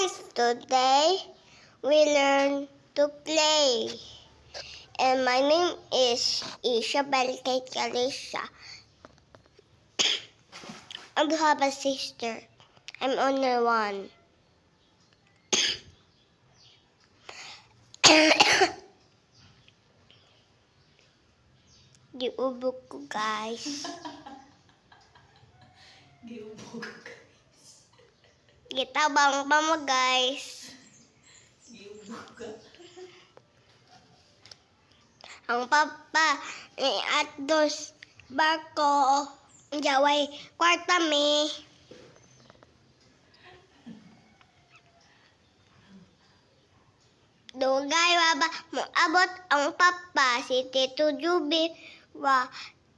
guys, today we learn to play. And my name is Isabel Kate Kalisha. I have a sister. I'm only one. Giubog ko guys. Giubog ka guys. Gitabang pa mo guys. Giubog ka. Ang papa ni Atos barko jaway kwarta mi. Dugay baba mo abot ang papa si Tito Juby wa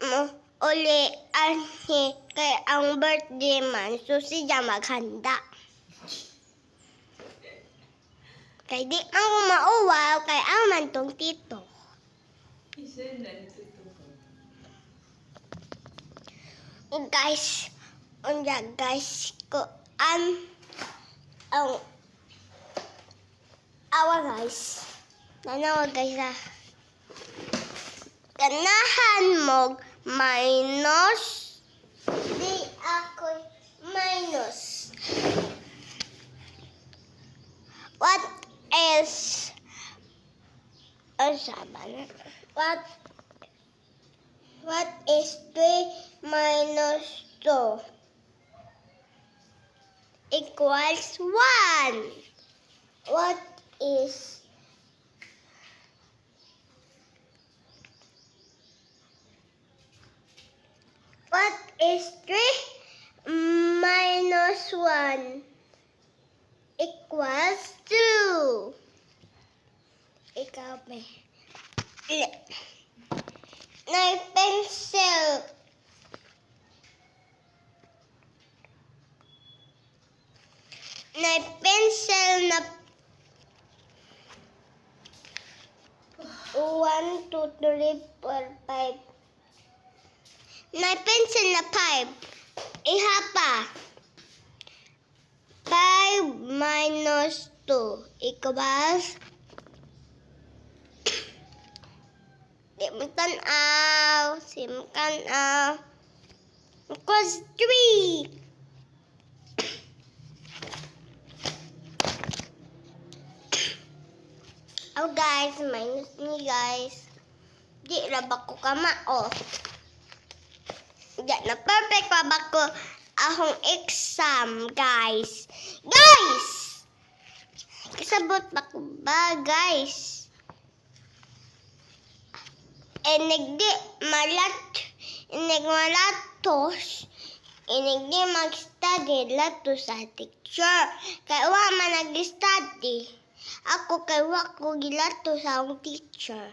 mo uli anhi kay ang birthday man so siya maghanda. Kay di ang mauwaw kay ang man tong tito. Isa na dito ito. Guys, unya guys ko ang awa guys. Nanawa guys ah. Ganahan mo minus di ako minus. What is What is 3 minus 2 equals 1? What is 3 minus 1 equals 2? Ikaw ba? Na pencil. Na pencil na 1, 2, 3, 4, 5. Na pencil na 5. Iha pa. 5 minus 2 equals simkan equals 3. Oh guys, minus ni guys. Di rabak ko kama oh. Di na perfect rabak ko ahong exam guys. Guys! Kasabot ba ko ba guys? Inigdi malatos. Inigdi mag-study lato sa teacher. Kaya wa man nag-study. Ako kay wa ko gilato sa akong teacher.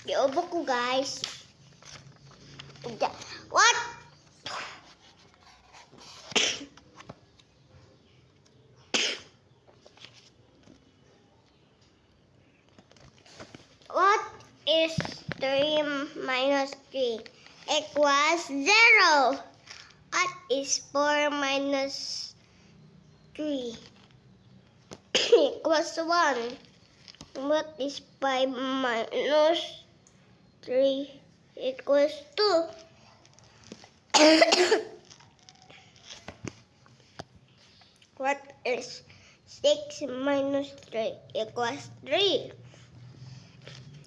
Giubo ko guys. What? What is 3 minus 3 equals 0? What is 4 minus 3 equals 1? What is 5 minus 3 equals 2? What is 6 minus 3 equals 3?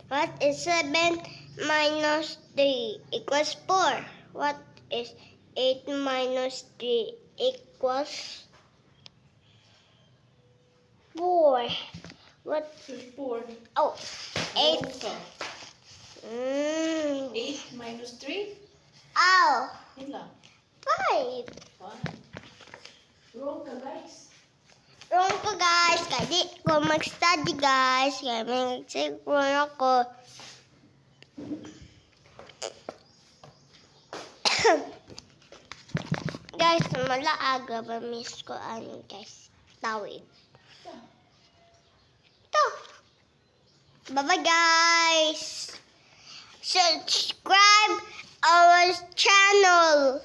What is 7 minus 3 equals 4? What is 8 minus 3 equals 4? What? 4. Oh, 8. 8 minus 3? Oh, Ilan? 5. 1. Wrong ka guys. Wrong ko guys. Kasi ko mag-study guys. Kaya may nagsiguro ako. Guys, malaaga ba miss ko ano guys? Tawid. Ito. Bye-bye guys. Subscribe our channel.